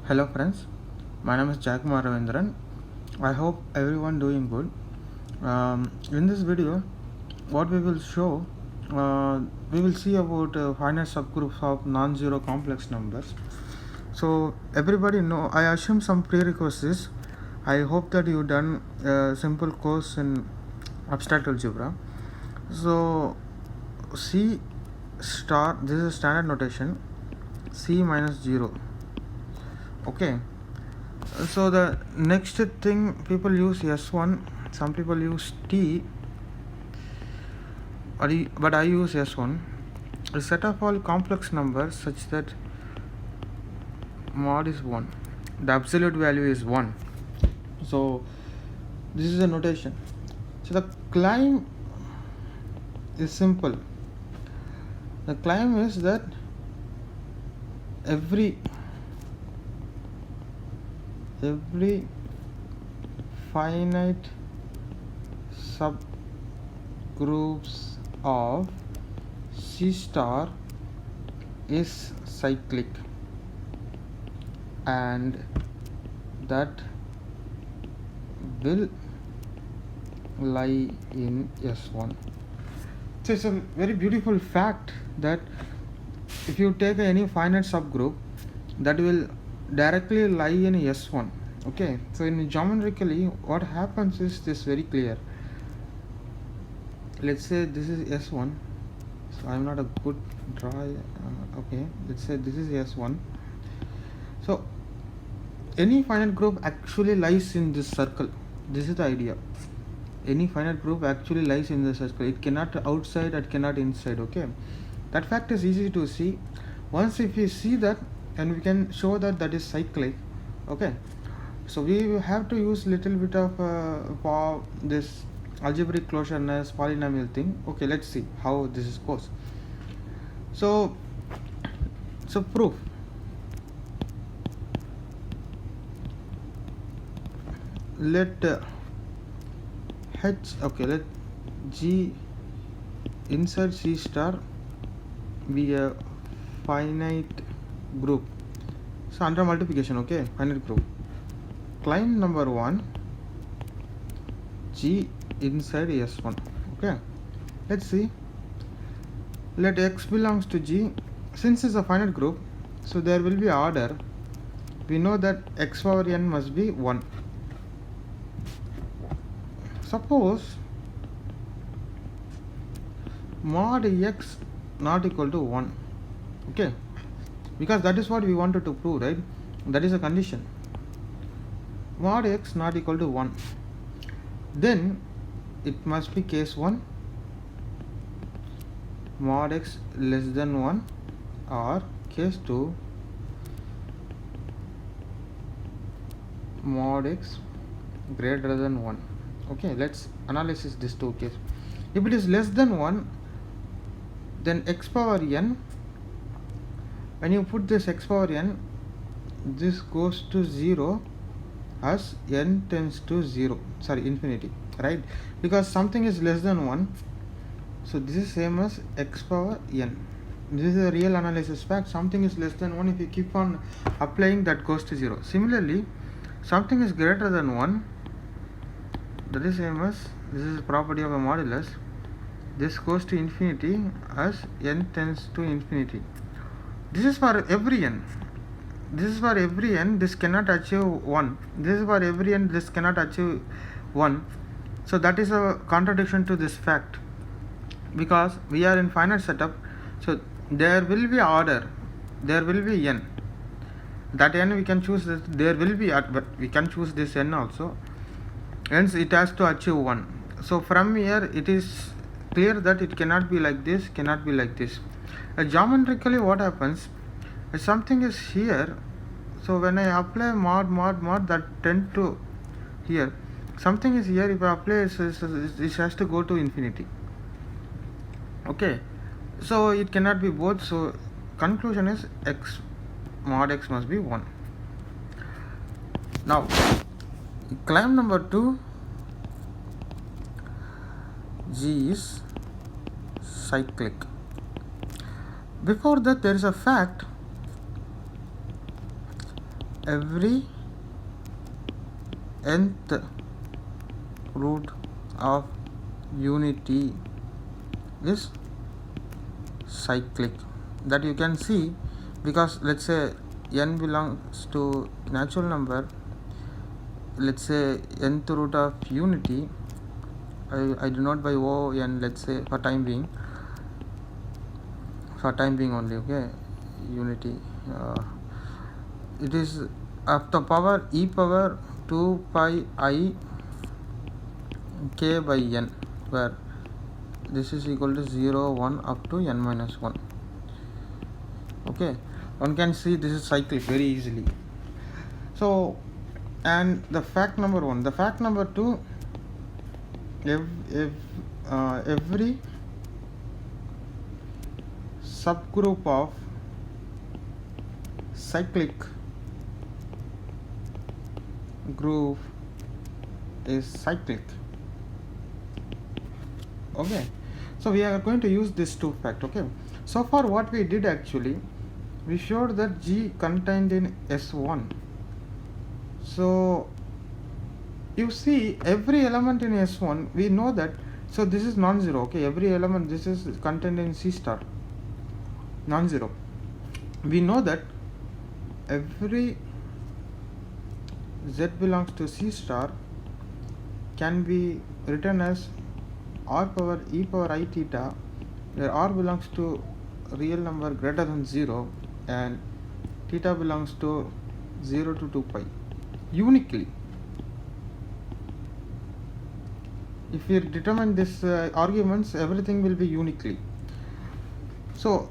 Hello friends, my name is Jayakumar Ravindran. I hope everyone doing good. In this video, what we will show, we will see about finite subgroups of non-zero complex numbers. So everybody know, I assume some prerequisites. I hope that you done a simple course in abstract algebra. So C star, this is standard notation, C minus 0. Okay. So the next thing, people use S1, some people use T, but I use S1. A set of all complex numbers such that mod is 1. The absolute value is 1. So this is a notation. So the claim is simple. The claim is that every finite subgroups of C star is cyclic and that will lie in S1. So it's a very beautiful fact that if you take any finite subgroup, that will directly lie in S1. Okay, so in geometrically what happens is this very clear. Let's say this is S1. So I'm not a good drawer. Okay, let's say this is S1. So any finite group actually lies in this circle. This is the idea. Any finite group actually lies in the circle. It cannot outside, it cannot inside. Okay, that fact is easy to see. Once if we see that, and we can show that that is cyclic. Okay, so we have to use little bit of for this algebraic closureness polynomial thing. Okay, let's see how this is goes. So proof. Let let G inside C star be a finite group. So under multiplication, okay, finite group. Claim number 1, G inside S1. Okay, let's see. Let X belongs to G. Since it's a finite group, so there will be order. We know that X power n must be 1. Suppose mod X not equal to 1. Okay, because that is what we wanted to prove, right? That is a condition. Mod X not equal to 1, then it must be case 1, mod X less than 1, or case 2, mod X greater than 1. Okay, let's analyze this two case. If it is less than 1, then X power n, when you put this X power n, this goes to 0 as n tends to infinity, right? Because something is less than 1, so this is same as X power n. This is a real analysis fact. Something is less than 1, if you keep on applying, that goes to 0. Similarly, something is greater than 1, that is same as, this is property of a modulus, this goes to infinity as n tends to infinity. This is for every n. This is for every n, this cannot achieve 1. This is for every n, this cannot achieve 1. So that is a contradiction to this fact, because we are in finite setup. So there will be order, there will be n. That n we can choose this, there will be, but we can choose this n also. Hence it has to achieve 1. So from here it is clear that it cannot be like this, cannot be like this. Geometrically what happens, if something is here, so when I apply mod, that tend to here. Something is here, if I apply it has to go to infinity. Okay, so it cannot be both. So conclusion is X mod X must be 1. Now claim number 2, G is cyclic. Before that, there is a fact every nth root of unity is cyclic. That you can see, because let's say n belongs to natural number, let's say nth root of unity, I denote by O n, let's say for time being only, okay, unity, it is of the power e power 2 pi I k by n, where this is equal to 0 1 up to n minus 1. Okay, one can see this is cyclic very easily. So, and the fact number 1. The fact number 2, every subgroup of cyclic group is cyclic. Okay, so we are going to use this two fact. Okay, so far what we did, actually we showed that G contained in S1. So you see every element in S1, we know that, so this is non-zero. Okay, every element, this is contained in C star, non-zero. We know that every Z belongs to C star can be written as r power e power I theta, where r belongs to real number greater than 0 and theta belongs to 0 to 2 pi uniquely. If we determine this arguments, everything will be uniquely. So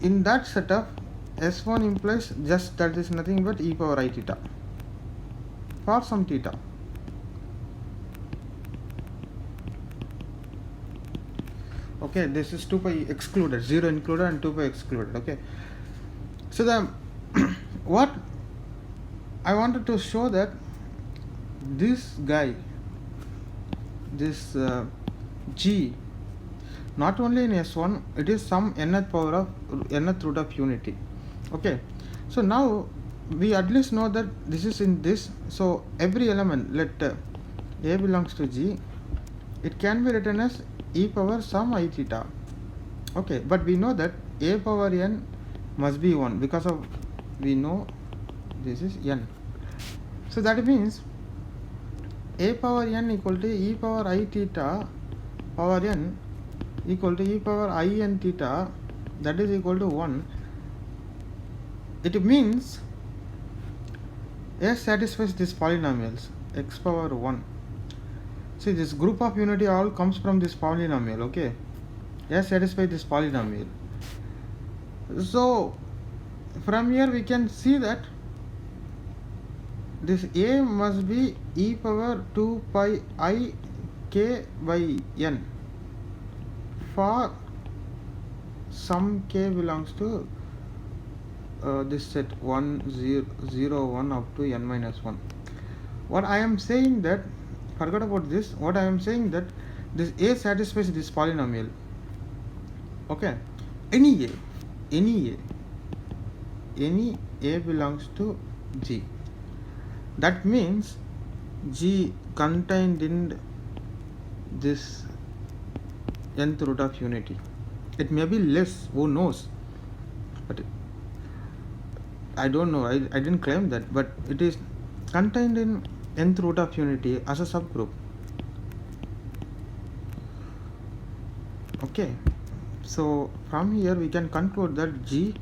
in that setup, S1 implies just that is nothing but e power I theta for some theta. Okay, this is 2 pi excluded, 0 included and 2 pi excluded. Okay, so the what I wanted to show, that this guy, this G, not only in S1, it is some nth power of nth root of unity. Okay, so now we at least know that this is in this. So every element, let A belongs to G, it can be written as e power some I theta. Okay, but we know that A power n must be 1 because of, we know this is n. So that means A power n equal to e power I theta power n equal to e power I n theta, that is equal to 1. It means A satisfies these polynomials x power 1. See, this group of unity all comes from this polynomial. Okay, A satisfies this polynomial. So from here we can see that this A must be e power 2 pi I k by n for some k belongs to this set 1 0 0 1 up to n minus 1. What I am saying, that forget about this, what I am saying, that this A satisfies this polynomial. Okay, any A belongs to G. That means G contained in this nth root of unity. It may be less, who knows, but I don't know, I didn't claim that, but it is contained in nth root of unity as a subgroup. Okay, so from here we can conclude that G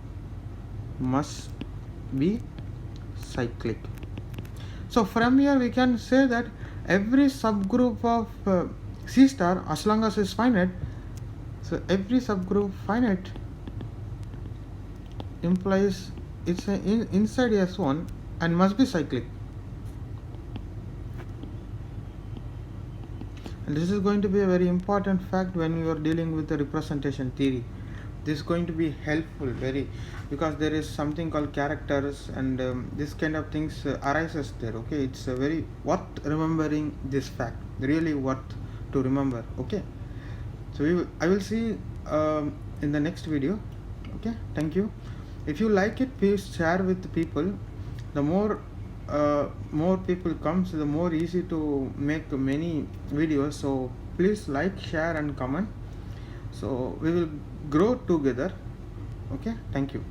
must be cyclic. So from here we can say that every subgroup of C star, as long as it's finite, so every subgroup finite implies it's inside S1 and must be cyclic. And this is going to be a very important fact when you are dealing with the representation theory. This is going to be helpful very, because there is something called characters and this kind of things arises there. Okay, it's very worth remembering this fact, really worth to remember. Okay, so I will see in the next video. Okay, thank you. If you like it, please share with the people, The more people comes, the more easy to make many videos. So please like, share and comment, so we will grow together. Okay, thank you.